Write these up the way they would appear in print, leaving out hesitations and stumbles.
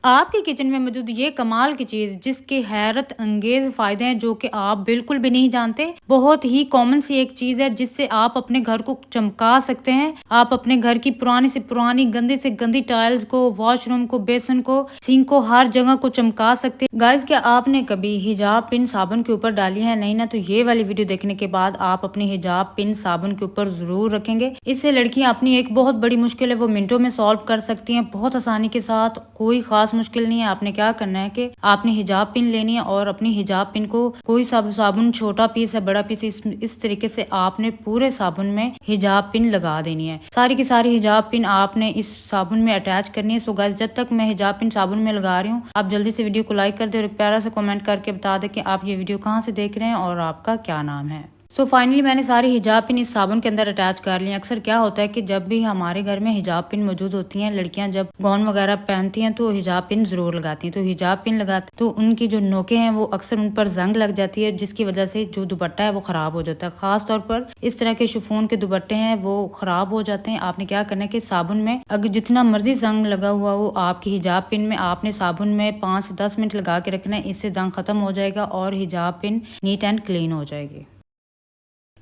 आपके किचन में मौजूद ये कमाल की चीज़ जिसके हैरत अंगेज़ फ़ायदे हैं जो कि आप बिल्कुल भी नहीं जानते। बहुत ही कॉमन सी एक चीज़ है जिससे आप अपने घर को चमका सकते हैं। आप अपने घर की पुरानी से पुरानी, गंदी से गंदी टाइल्स को, वॉशरूम को, बेसिन को, सिंक को, हर जगह को चमका सकते हैं। गाइस, क्या आपने कभी हिजाब पिन साबुन के ऊपर डाली है? नहीं ना? तो ये वाली वीडियो देखने के बाद आप अपनी हिजाब पिन साबुन के ऊपर ज़रूर रखेंगे। इससे लड़कियाँ अपनी एक बहुत बड़ी मुश्किल है वो मिनटों में सॉल्व कर सकती हैं, बहुत आसानी के साथ। कोई खास मुश्किल नहीं है। आपने क्या करना है कि आपने हिजाब पिन लेनी है और अपनी हिजाब पिन को कोई सा साबुन, छोटा पीस है, बड़ा पीस, इस तरीके से आपने पूरे साबुन में हिजाब पिन लगा देनी है। सारी की सारी हिजाब पिन आपने इस साबुन में अटैच करनी है। सो गाइस, जब तक मैं हिजाब पिन साबुन में लगा रही हूँ, आप जल्दी से वीडियो को लाइक कर दे और एक प्यारा सा कमेंट करके बता दे कि आप ये वीडियो कहाँ से देख रहे हैं और आपका क्या नाम है। सो फाइनली मैंने सारी हिजाब पिन इस साबुन के अंदर अटैच कर ली है। अक्सर क्या होता है कि जब भी हमारे घर में हिजाब पिन मौजूद होती हैं, लड़कियां जब गाउन वगैरह पहनती हैं तो हिजाब पिन जरूर लगाती हैं। तो हिजाब पिन लगाती तो उनकी जो नोके हैं वो अक्सर उन पर जंग लग जाती है, जिसकी वजह से जो दुपट्टा है वो खराब हो जाता है। खास तौर पर इस तरह के शिफॉन के दुपट्टे हैं वो खराब हो जाते हैं। आपने क्या करना है कि साबुन में अगर जितना मर्जी जंग लगा हुआ हो आपकी हिजाब पिन में, आपने साबुन में 5 से 10 मिनट लगा के रखना है। इससे जंग खत्म हो जाएगा और हिजाब पिन नीट एंड क्लीन हो जाएगी।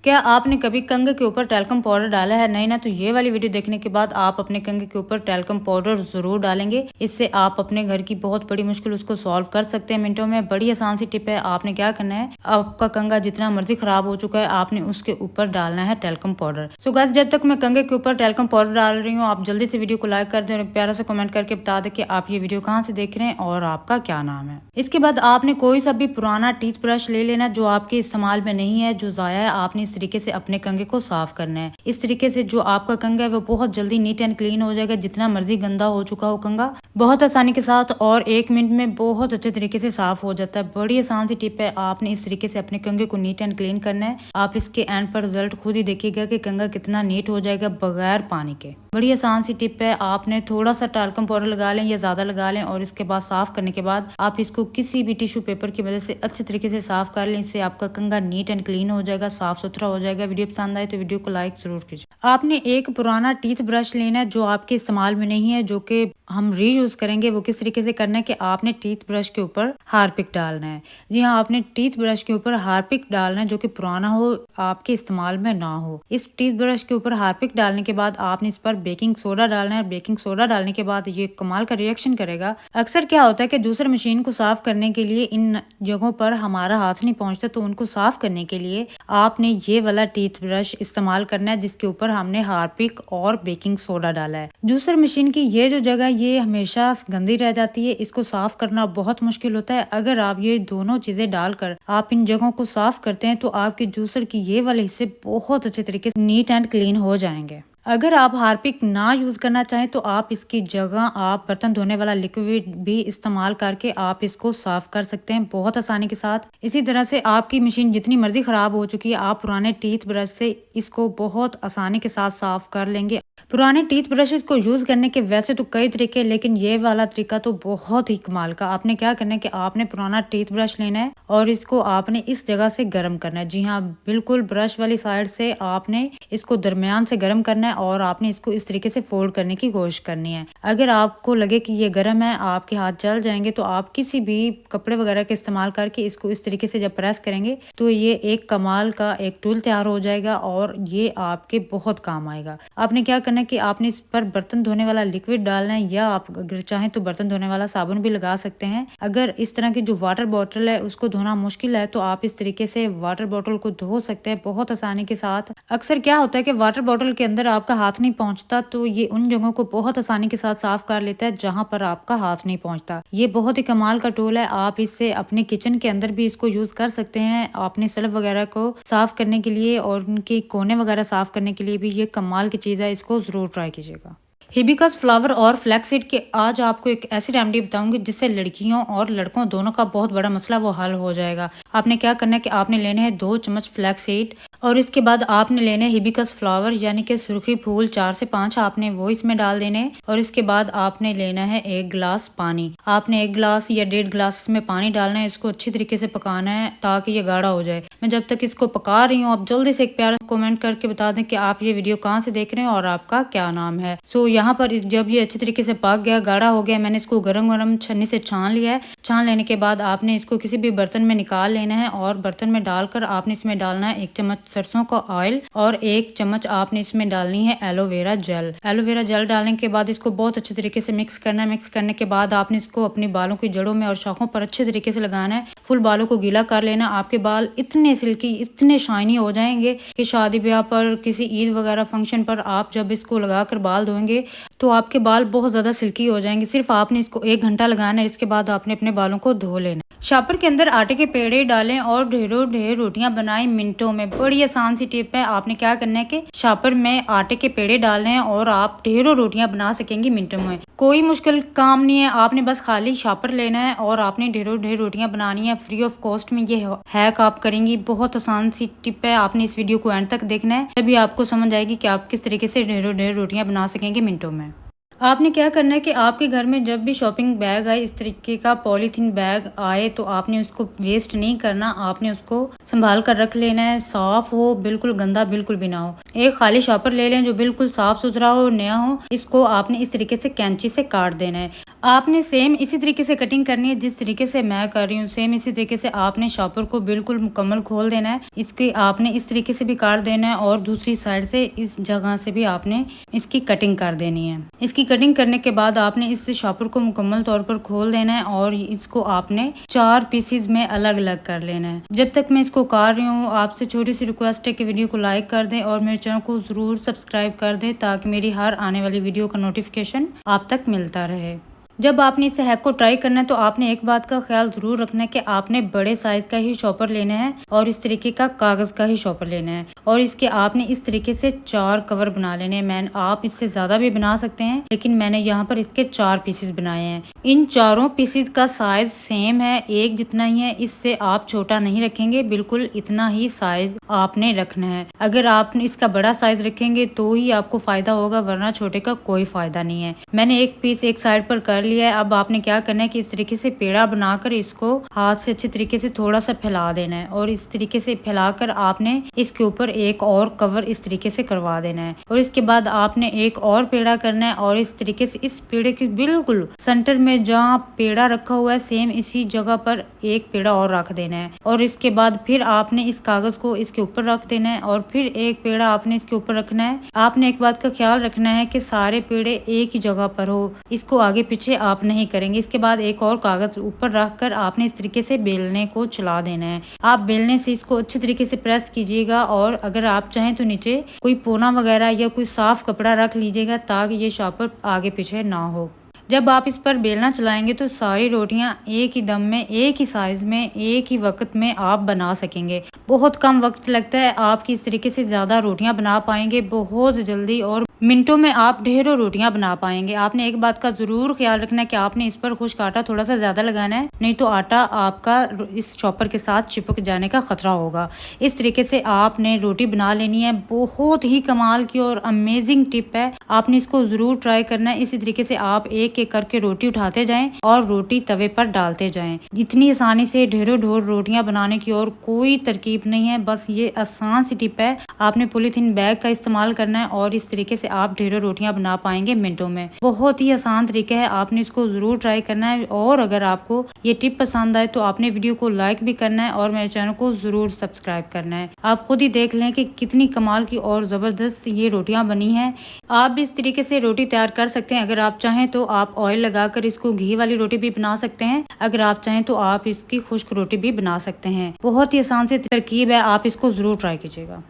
क्या आपने कभी कंघे के ऊपर टैल्कम पाउडर डाला है? नहीं ना? तो ये वाली वीडियो देखने के बाद आप अपने कंघे के ऊपर टैल्कम पाउडर जरूर डालेंगे। इससे आप अपने घर की बहुत बड़ी मुश्किल उसको सॉल्व कर सकते हैं मिनटों में। बड़ी आसान सी टिप है। आपने क्या करना है, आपका कंघा जितना मर्जी खराब हो चुका है, आपने उसके ऊपर डालना है टैल्कम पाउडर। सो गाइस, जब तक मैं कंघे के ऊपर टैल्कम पाउडर डाल रही हूँ, आप जल्दी से वीडियो को लाइक कर दें और एक प्यारा सा कमेंट करके बता दें कि आप ये वीडियो कहाँ से देख रहे हैं और आपका क्या नाम है। इसके बाद आपने कोई सा भी पुराना टीथ ब्रश ले लेना जो आपके इस्तेमाल में नहीं है, जो जाया है। आपने इस तरीके से अपने कंघे को साफ करना है। इस तरीके से जो आपका कंघा है वो बहुत जल्दी नीट एंड क्लीन हो जाएगा। जितना मर्जी गंदा हो चुका हो कंघा, बहुत आसानी के साथ और 1 मिनट में बहुत अच्छे तरीके से साफ हो जाता है। बड़ी आसान सी टिप है। आपने इस तरीके से अपने कंघे को नीट एंड क्लीन करना है। आप इसके एंड पर रिजल्ट खुद ही देखिएगा कि कंघा कितना नीट हो जाएगा बगैर पानी के। बड़ी आसान सी टिप है। आपने थोड़ा सा टाल्कम पाउडर लगा लें या ज्यादा लगा लें और इसके बाद साफ करने के बाद आप इसको किसी भी टिश्यू पेपर की मदद से अच्छे तरीके से साफ कर लें। इससे आपका कंघा नीट एंड क्लीन हो जाएगा, साफ सुथरा हो जाएगा। वीडियो पसंद आए तो वीडियो को लाइक जरूर कीजिए। आपने एक पुराना टीथ ब्रश लेना है जो आपके इस्तेमाल में नहीं है, जो कि हम रीयूज करेंगे। वो किस तरीके से करना है कि आपने टीथ ब्रश के ऊपर हार्पिक डालना है। जी हाँ, आपने टीथ ब्रश के ऊपर हार्पिक डालना है जो कि पुराना हो, आपके इस्तेमाल में ना हो। इस टीथ ब्रश के ऊपर हार्पिक डालने के बाद आपने इस पर बेकिंग सोडा डालना है। बेकिंग सोडा डालने के बाद ये कमाल का रिएक्शन करेगा। अक्सर क्या होता है कि जूसर मशीन को साफ करने के लिए इन जगहों पर हमारा हाथ नहीं पहुंचता, तो उनको साफ करने के लिए आपने ये वाला टीथ ब्रश इस्तेमाल करना है जिसके ऊपर हमने हार्पिक और बेकिंग सोडा डाला है। जूसर मशीन की ये जो जगह ये हमेशा गंदी रह जाती है, इसको साफ करना बहुत मुश्किल होता है। अगर आप ये दोनों चीजें डालकर आप इन जगहों को साफ करते हैं तो आपके जूसर की ये वाले हिस्से बहुत अच्छे तरीके से नीट एंड क्लीन हो जाएंगे। अगर आप हार्पिक ना यूज करना चाहें तो आप इसकी जगह आप बर्तन धोने वाला लिक्विड भी इस्तेमाल करके आप इसको साफ कर सकते हैं बहुत आसानी के साथ। इसी तरह से आपकी मशीन जितनी मर्जी खराब हो चुकी है, आप पुराने टीथ ब्रश से इसको बहुत आसानी के साथ साफ कर लेंगे। पुराने टीथ ब्रशेस को यूज करने के वैसे तो कई तरीके, लेकिन ये वाला तरीका तो बहुत ही कमाल का। आपने क्या करना है कि आपने पुराना टीथ ब्रश लेना है और इसको आपने इस जगह से गर्म करना है। जी हाँ, बिल्कुल ब्रश वाली साइड से आपने इसको दरमियान से गर्म करना है और आपने इसको इस तरीके से फोल्ड करने की कोशिश करनी है। अगर आपको लगे कि ये गर्म है, आपके हाथ जल जाएंगे, तो आप किसी भी कपड़े वगैरह का इस्तेमाल करके इसको इस तरीके से जब प्रेस करेंगे तो ये एक कमाल का एक टूल तैयार हो जाएगा और ये आपके बहुत काम आएगा। आपने क्या करना है कि आपने इस पर बर्तन धोने वाला लिक्विड डालना है, या आप अगर चाहें तो बर्तन धोने वाला साबुन भी लगा सकते हैं। अगर इस तरह की जो वाटर बॉटल है उसको धोना मुश्किल है तो आप इस तरीके से वाटर बॉटल को धो सकते हैं बहुत आसानी के साथ। अक्सर क्या होता है कि वाटर बॉटल के अंदर आपका हाथ नहीं पहुंचता, तो ये उन जगहों को बहुत आसानी के साथ साफ कर लेता है जहां पर आपका हाथ नहीं पहुंचता। ये बहुत ही कमाल का टूल है। आप इससे अपने किचन के अंदर भी इसको यूज कर सकते हैं, अपने शेल्फ वगैरह को साफ करने के लिए और उनके कोने वगैरह साफ करने के लिए भी ये कमाल की चीज है। इसको जरूर ट्राई कीजिएगा। हिबिस्कस फ्लावर और फ्लैक्सीड के आज आपको एक ऐसी रेमेडी बताऊंगी जिससे लड़कियों और लड़कों दोनों का बहुत बड़ा मसला वो हल हो जाएगा। आपने क्या करना है कि आपने लेने हैं 2 चम्मच फ्लैक्सीड और इसके बाद आपने लेने हिबिस्कस फ्लावर यानी कि सुर्खी फूल 4 से 5 आपने वो इसमें डाल देने हैं। और इसके बाद आपने लेना है 1 गिलास पानी। आपने 1 गिलास या 1.5 गिलास इसमें पानी डालना है। इसको अच्छी तरीके से पकाना है ताकि ये गाढ़ा हो जाए। मैं जब तक इसको पका रही हूँ, आप जल्दी से एक प्यारा कमेंट करके बता दें कि आप ये वीडियो कहाँ से देख रहे हैं और आपका क्या नाम है। सो यहाँ पर जब ये अच्छी तरीके से पक गया, गाढ़ा हो गया, मैंने इसको गरम छन्नी से छान लिया है। छान लेने के बाद आपने इसको किसी भी बर्तन में निकाल लेना है और बर्तन में डालकर आपने इसमें डालना है 1 चम्मच सरसों का ऑयल और 1 चम्मच आपने इसमें डालनी है एलोवेरा जेल। एलोवेरा जेल डालने के बाद इसको बहुत अच्छे तरीके से मिक्स करना है। मिक्स करने के बाद आपने इसको अपने बालों की जड़ों में और शाखों पर अच्छे तरीके से लगाना है। फुल बालों को गीला कर लेना। आपके बाल इतने सिल्की, इतने शाइनी हो जाएंगे कि शादी ब्याह पर, किसी ईद वगैरह फंक्शन पर आप जब इसको लगाकर बाल धोएंगे तो आपके बाल बहुत ज़्यादा सिल्की हो जाएंगे। सिर्फ आपने इसको 1 घंटा लगाना है। इसके बाद आपने अपने बालों को धो लेना। शापर के अंदर आटे के पेड़े डालें और ढेरों ढेर रोटियां बनाएं मिनटों में। बड़ी आसान सी टिप है। आपने क्या करना है कि शापर में आटे के पेड़े डालने हैं और आप ढेरों रोटियां बना सकेंगे मिनटों में। कोई मुश्किल काम नहीं है। आपने बस खाली शापर लेना है और आपने ढेरों ढेर रोटियां बनानी है। फ्री ऑफ कॉस्ट में ये हैक आप करेंगी। बहुत आसान सी टिप है। आपने इस वीडियो को एंड तक देखना है, तभी आपको समझ आएगी कि आप किस तरीके से ढेरों ढेर रोटियां बना सकेंगे मिनटों में। आपने क्या करना है कि आपके घर में जब भी शॉपिंग बैग आए, इस तरीके का पॉलीथीन बैग आए, तो आपने उसको वेस्ट नहीं करना। आपने उसको संभाल कर रख लेना है। साफ हो, बिल्कुल गंदा बिल्कुल भी ना हो। एक खाली शॉपर ले लें जो बिल्कुल साफ सुथरा हो, नया हो। इसको आपने इस तरीके से कैंची से काट देना है। आपने सेम इसी तरीके से कटिंग करनी है जिस तरीके से मैं कर रही हूँ। सेम इसी तरीके से आपने शॉपर को बिल्कुल मुकम्मल खोल देना है। इसके आपने इस तरीके से भी काट देना है और दूसरी साइड से इस जगह से भी आपने इसकी कटिंग कर देनी है। इसकी कटिंग करने के बाद आपने इस शॉपर को मुकम्मल तौर पर खोल देना है और इसको आपने 4 पीसेज में अलग अलग कर लेना है। जब तक मैं इसको काट रही हूँ, आपसे छोटी सी रिक्वेस्ट है कि वीडियो को लाइक कर दें और मेरे चैनल को जरूर सब्सक्राइब कर दें ताकि मेरी हर आने वाली वीडियो का नोटिफिकेशन आप तक मिलता रहे। जब आपने इस हैक को ट्राई करना है तो आपने एक बात का ख्याल जरूर रखना है कि आपने बड़े साइज का ही शॉपर लेना है और इस तरीके का कागज का ही शॉपर लेना है और इसके आपने इस तरीके से 4 कवर बना लेने हैं। आप इससे ज्यादा भी बना सकते हैं, लेकिन मैंने यहाँ पर इसके 4 पीसेस बनाए हैं। इन चारों पीसेस का साइज सेम है, एक जितना ही है। इससे आप छोटा नहीं रखेंगे, बिल्कुल इतना ही साइज आपने रखना है। अगर आप इसका बड़ा साइज रखेंगे तो ही आपको फायदा होगा, वरना छोटे का कोई फायदा नहीं है। मैंने एक पीस एक साइड पर कर लिया है। अब आपने क्या करना है कि इस तरीके से पेड़ा बनाकर इसको हाथ से अच्छे तरीके से थोड़ा सा फैला देना है और इस तरीके से फैलाकर आपने इसके ऊपर एक और कवर इस तरीके से करवा देना है। और इसके बाद आपने एक और पेड़ा करना है और इस तरीके से इस पेड़े के बिल्कुल सेंटर में जहाँ पेड़ा रखा हुआ है सेम इसी जगह पर एक पेड़ा और रख देना है। और इसके बाद फिर आपने इस कागज को इसके ऊपर रख देना है और फिर एक पेड़ा आपने इसके ऊपर रखना है। आपने एक बात का ख्याल रखना है कि सारे पेड़े एक ही जगह पर हो, इसको आगे पीछे आप नहीं करेंगे। इसके बाद एक और कागज ऊपर रखकर आपने इस तरीके से बेलने को चला देना है। आप बेलने से इसको अच्छे तरीके से प्रेस कीजिएगा और अगर आप चाहें तो नीचे कोई पोना वगैरह या कोई साफ कपड़ा रख लीजिएगा ताकि ये शॉपर आगे पीछे ना हो। जब आप इस पर बेलना चलाएंगे तो सारी रोटियां एक ही दम में, एक ही साइज में, एक ही वक्त में आप बना सकेंगे। बहुत कम वक्त लगता है। आप इस तरीके से ज्यादा रोटियां बना पाएंगे बहुत जल्दी और मिनटों में आप ढेरों रोटियां बना पाएंगे। आपने एक बात का जरूर ख्याल रखना है कि आपने इस पर खुश्क आटा थोड़ा सा ज्यादा लगाना है, नहीं तो आटा आपका इस चॉपर के साथ चिपक जाने का खतरा होगा। इस तरीके से आपने रोटी बना लेनी है। बहुत ही कमाल की और अमेजिंग टिप है, आपने इसको जरूर ट्राई करना है। इसी तरीके से आप एक एक करके रोटी उठाते जाएं और रोटी तवे पर डालते जाएं। इतनी आसानी से ढेरों ढेर रोटियां बनाने की और कोई तरकीब नहीं है, बस ये आसान सी टिप है। आपने पॉलीथीन बैग का इस्तेमाल करना है और इस तरीके से आप ढेरों रोटियां बना पाएंगे मिनटों में। बहुत ही आसान तरीका है, आपने इसको जरूर ट्राई करना है। और अगर आपको ये टिप पसंद आए तो आपने वीडियो को लाइक भी करना है और मेरे चैनल को जरूर सब्सक्राइब करना है। आप खुद ही देख लें कि कितनी कमाल की और जबरदस्त ये रोटियां बनी हैं। आप भी इस तरीके से रोटी तैयार कर सकते हैं। अगर आप चाहें तो आप ऑयल लगाकर इसको घी वाली रोटी भी बना सकते हैं। अगर आप चाहें तो आप इसकी खुश्क रोटी भी बना सकते हैं। बहुत ही आसान सी तरकीब है, आप इसको जरूर ट्राई कीजिएगा।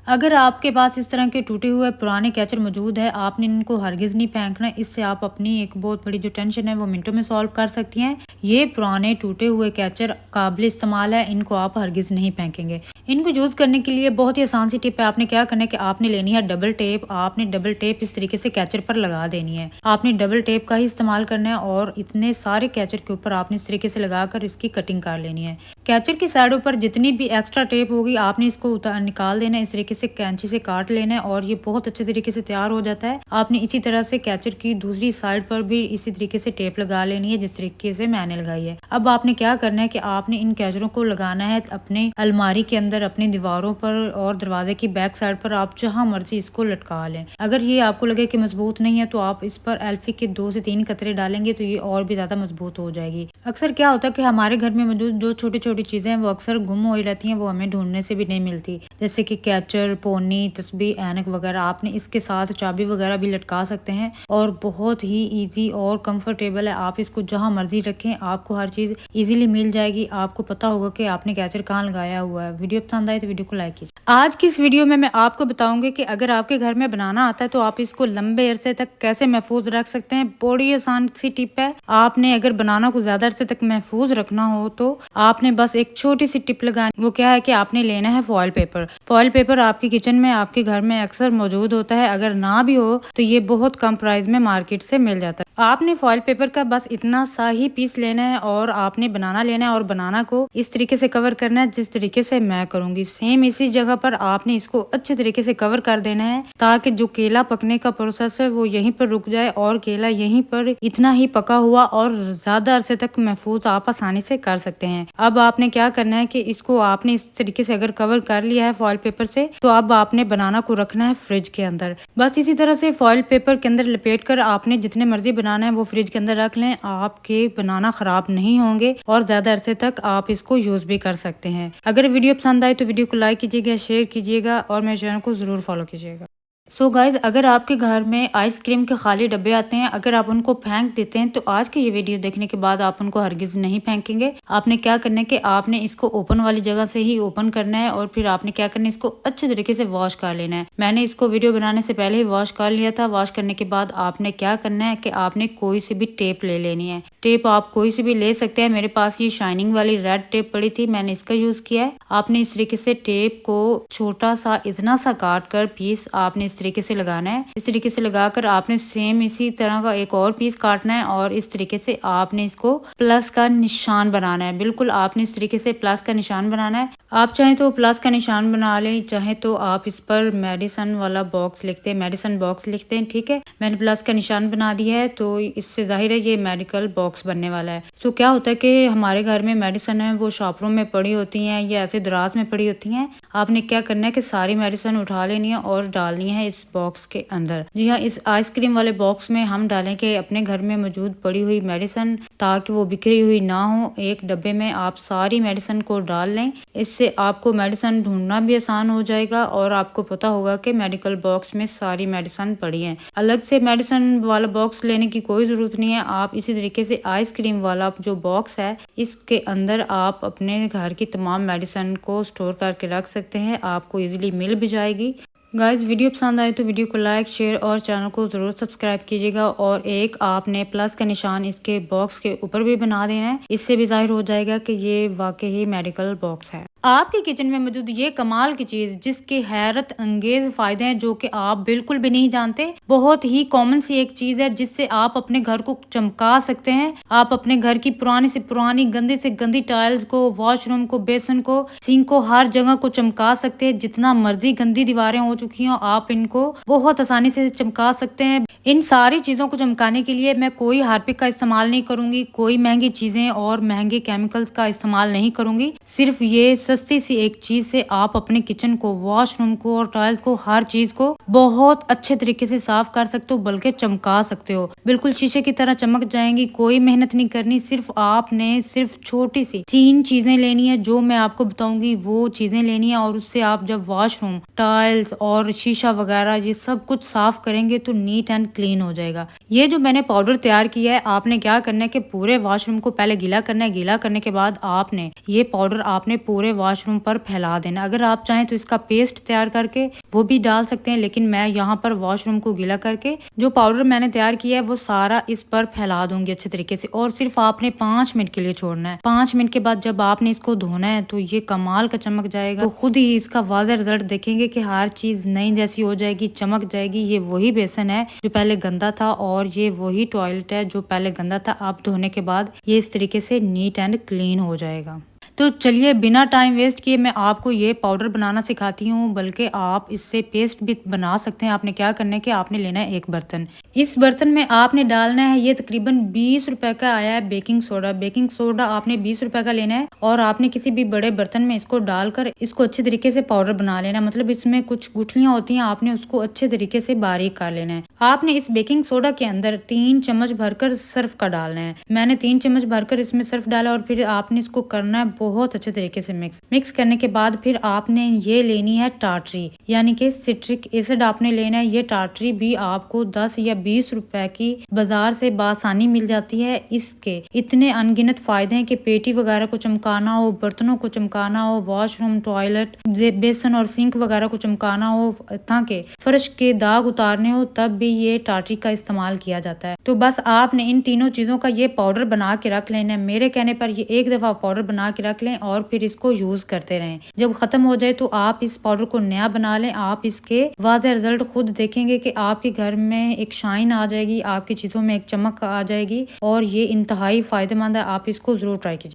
अगर आपके पास इस तरह के टूटे हुए पुराने कैचर मौजूद है, आपने इनको हरगिज नहीं फेंकना। इससे आप अपनी एक बहुत बड़ी जो टेंशन है वो मिनटों में सॉल्व कर सकती हैं। ये पुराने टूटे हुए कैचर काबिल इस्तेमाल है, इनको आप हरगिज नहीं फेंकेंगे। इनको यूज करने के लिए बहुत ही आसान सी टिप है। आपने क्या करना है कि आपने लेनी है डबल टेप। आपने डबल टेप इस तरीके से कैचर पर लगा देनी है। आपने डबल टेप का ही इस्तेमाल करना है और इतने सारे कैचर के ऊपर आपने इस तरीके से लगाकर इसकी कटिंग कर लेनी है। कैचर की साइडों पर जितनी भी एक्स्ट्रा टेप होगी आपने इसको उतार निकाल देना है। इस तरीके से कैंची से काट लेना है और ये बहुत अच्छे तरीके से तैयार हो जाता है। आपने इसी तरह से कैचर की दूसरी साइड पर भी इसी तरीके से टेप लगा लेनी है जिस तरीके से मैंने लगाई है। अब आपने क्या करना है कि आपने इन कैचरों को लगाना है अपने अलमारी के अंदर, अपनी दीवारों पर और दरवाजे की बैक साइड पर। आप जहां मर्जी इसको लटका लें। अगर ये आपको लगे कि मजबूत नहीं है तो आप इस पर एल्फी के 2 से 3 कतरे डालेंगे तो ये और भी ज्यादा मजबूत हो जाएगी। अक्सर क्या होता है कि हमारे घर में मौजूद जो छोटी छोटी चीजें हैं वो अक्सर गुम हो रहती हैं, वो हमें ढूंढने से भी नहीं मिलती। जैसे कि कैचर, पोनी, तस्बीह, ऐनक वगैरह। आपने इसके साथ चाबी वगैरह भी लटका सकते हैं और बहुत ही ईजी और कंफर्टेबल है। आप इसको जहां मर्जी रखें, आपको हर चीज इजीली मिल जाएगी। आपको पता होगा कि आपने कैचर कहाँ लगाया हुआ है। वीडियो पसंद आए तो वीडियो को लाइक कीजिए। आज की इस वीडियो में मैं आपको बताऊंगी कि अगर आपके घर में बनाना आता है तो आप इसको लंबे अरसे तक कैसे महफूज रख सकते हैं। बड़ी आसान सी टिप है। आपने अगर बनाना को ज्यादा अरसे तक महफूज रखना हो तो आपने बस एक छोटी सी टिप लगानी। वो क्या है कि आपने लेना है फॉइल पेपर। फॉइल पेपर आपके किचन में, आपके घर में अक्सर मौजूद होता है। अगर ना भी हो तो ये बहुत कम प्राइस में मार्केट से मिल जाता है। आपने फॉइल पेपर का बस इतना सा ही पीस लेना है और आपने बनाना लेना है और बनाना को इस तरीके से कवर करना है जिस तरीके से मैं करूंगी। सेम इसी जगह पर आपने इसको अच्छे तरीके से कवर कर देना है ताकि जो केला पकने का प्रोसेस है वो यहीं पर रुक जाए और केला यहीं पर इतना ही पका हुआ और ज्यादा अरसे तक महफूज आप आसानी से कर सकते हैं। अब आपने क्या करना है कि इसको आपने इस तरीके से अगर कवर कर लिया है फॉइल पेपर से तो अब आपने बनाना को रखना है फ्रिज के अंदर। बस इसी तरह से फॉइल पेपर के अंदर लपेट कर आपने जितने मर्जी बनाना है वो फ्रिज के अंदर रख लें। आपके बनाना खराब नहीं होंगे और ज्यादा अरसे तक आप इसको यूज भी कर सकते हैं। अगर वीडियो पसंद आए तो वीडियो को लाइक कीजिएगा, शेयर कीजिएगा और मेरे चैनल को जरूर फॉलो कीजिएगा। सो गाइज, अगर आपके घर में आइसक्रीम के खाली डब्बे आते हैं, अगर आप उनको फेंक देते हैं तो आज की ये वीडियो देखने के बाद आप उनको हरगिज नहीं फेंकेंगे। आपने क्या करना है कि आपने इसको ओपन वाली जगह से ही ओपन करना है और फिर आपने क्या करना है, इसको अच्छे तरीके से वॉश कर लेना है। मैंने इसको वीडियो बनाने से पहले ही वॉश कर लिया था। वॉश करने के बाद आपने क्या करना है कि आपने कोई सी भी टेप ले लेनी है। टेप आप कोई सी भी ले सकते हैं। मेरे पास ये शाइनिंग वाली रेड टेप पड़ी थी, मैंने इसका यूज किया है। आपने इस तरीके से टेप को छोटा सा इतना सा काट कर पीस आपने इस तरीके से लगाना है। इस तरीके से लगाकर आपने सेम इसी तरह का एक और पीस काटना है और इस तरीके से आपने इसको प्लस का निशान बनाना है। बिल्कुल आपने इस तरीके से प्लस का निशान बनाना है। आप चाहे तो प्लस का निशान बना लें, चाहे तो आप इस पर मेडिसिन वाला बॉक्स लिखते हैं, मेडिसिन बॉक्स लिखते हैं। ठीक है, मैंने प्लस का निशान बना दिया है तो इससे जाहिर है ये मेडिकल बॉक्स बनने वाला है। तो क्या होता है कि हमारे घर में मेडिसिन है वो शॉपरों में पड़ी होती हैं या ऐसे दराज में पड़ी होती हैं। आपने क्या करना है कि सारी मेडिसिन उठा लेनी है और डालनी है इस बॉक्स के अंदर। जी हाँ, इस आइसक्रीम वाले बॉक्स में हम डालें कि अपने घर में मौजूद पड़ी हुई मेडिसिन ताकि वो बिखरी हुई ना हो। एक डब्बे में आप सारी मेडिसिन को डाल लें। इससे आपको मेडिसिन ढूंढना भी आसान हो जाएगा और आपको पता होगा कि मेडिकल बॉक्स में सारी मेडिसिन पड़ी है। अलग से मेडिसिन वाला बॉक्स लेने की कोई जरूरत नहीं है। आप इसी तरीके से आइसक्रीम वाला जो बॉक्स है इसके अंदर आप अपने घर की तमाम मेडिसिन को स्टोर करके रख सकते हैं। आपको इजीली मिल भी जाएगी। गाइज, वीडियो पसंद आए तो वीडियो को लाइक, शेयर और चैनल को ज़रूर सब्सक्राइब कीजिएगा और एक आपने प्लस का निशान इसके बॉक्स के ऊपर भी बना देना है। इससे भी जाहिर हो जाएगा कि ये वाकई ही मेडिकल बॉक्स है। आपके किचन में मौजूद ये कमाल की चीज जिसके हैरत अंगेज फायदे हैं जो कि आप बिल्कुल भी नहीं जानते। बहुत ही कॉमन सी एक चीज है जिससे आप अपने घर को चमका सकते हैं। आप अपने घर की पुरानी से पुरानी, गंदी से गंदी टाइल्स को, वॉशरूम को, बेसन को, सिंक को, हर जगह को चमका सकते हैं। जितना मर्जी गंदी दीवारें हो चुकी हो आप इनको बहुत आसानी से चमका सकते हैं। इन सारी चीजों को चमकाने के लिए मैं कोई हार्पिक का इस्तेमाल नहीं करूंगी, कोई महंगी चीजें और महंगे केमिकल्स का इस्तेमाल नहीं करूंगी। सिर्फ ये सस्ती सी एक चीज से आप अपने किचन को, वॉशरूम को और टाइल्स को, हर चीज को बहुत अच्छे तरीके से साफ कर सकते हो, बल्कि चमका सकते हो। बिल्कुल शीशे की तरह चमक जाएंगी। कोई मेहनत नहीं करनी। सिर्फ आपने सिर्फ छोटी सी 3 चीजें लेनी है जो मैं आपको बताऊंगी, वो चीजें लेनी है और उससे आप जब वॉशरूम, टाइल्स और शीशा वगैरह ये सब कुछ साफ करेंगे तो नीट एंड क्लीन हो जाएगा। ये जो मैंने पाउडर तैयार किया है, आपने क्या करना है कि पूरे वॉशरूम को पहले गीला करना है। गीला करने के बाद आपने ये पाउडर आपने पूरे वॉशरूम पर फैला देना। अगर आप चाहें तो इसका पेस्ट तैयार करके वो भी डाल सकते हैं, लेकिन मैं यहाँ पर वॉशरूम को गीला करके जो पाउडर मैंने तैयार किया है वो सारा इस पर फैला दूंगी अच्छे तरीके से। और सिर्फ आपने 5 मिनट के लिए छोड़ना है। 5 मिनट के बाद जब आपने इसको धोना है तो ये कमाल का चमक जाएगा। तो खुद ही इसका वाज़ेह रिजल्ट देखेंगे कि हर चीज नई जैसी हो जाएगी, चमक जाएगी। ये वही बेसन है जो पहले गंदा था और ये वही टॉयलेट है जो पहले गंदा था। आप धोने के बाद ये इस तरीके से नीट एंड क्लीन हो जाएगा। तो चलिए बिना टाइम वेस्ट किए मैं आपको ये पाउडर बनाना सिखाती हूँ, बल्कि आप इससे पेस्ट भी बना सकते हैं। आपने क्या करना है कि आपने लेना है एक बर्तन। इस बर्तन में आपने डालना है, ये तकरीबन 20 रुपए का आया है बेकिंग सोडा। बेकिंग सोडा आपने 20 रुपए का लेना है और आपने किसी भी बड़े बर्तन में इसको डालकर इसको अच्छे तरीके से पाउडर बना लेना है। मतलब इसमें कुछ गुठलियां होती हैं, आपने उसको अच्छे तरीके से बारीक कर लेना है। आपने इस बेकिंग सोडा के अंदर 3 चम्मच भरकर सर्फ का डालना है। मैंने 3 चम्मच भरकर इसमें सर्फ डाला और फिर आपने इसको करना है बहुत अच्छे तरीके से मिक्स करने के बाद फिर आपने ये लेनी है टाटरी, यानी कि सिट्रिक एसिड आपने लेना है। ये टाटरी भी आपको 10 या 20 रुपए की बाजार से बासानी मिल जाती है। इसके इतने अनगिनत फायदे हैं कि पेटी वगैरह को चमकाना हो, बर्तनों को चमकाना हो, वॉशरूम, टॉयलेट, बेसन और सिंक वगैरह को चमकाना हो, ताकि फर्श के दाग उतारने हो, तब भी ये टाटरी का इस्तेमाल किया जाता है। तो बस आपने इन तीनों चीजों का ये पाउडर बना के रख लेना है। मेरे कहने पर ये एक दफा पाउडर बना के रख लें और फिर इसको यूज करते रहें। जब खत्म हो जाए तो आप इस पाउडर को नया बना लें। आप इसके वाज़ेह रिजल्ट खुद देखेंगे कि आपके घर में एक शाइन आ जाएगी, आपकी चीजों में एक चमक आ जाएगी और ये इंतहाई फायदेमंद है। आप इसको जरूर ट्राई कीजिए।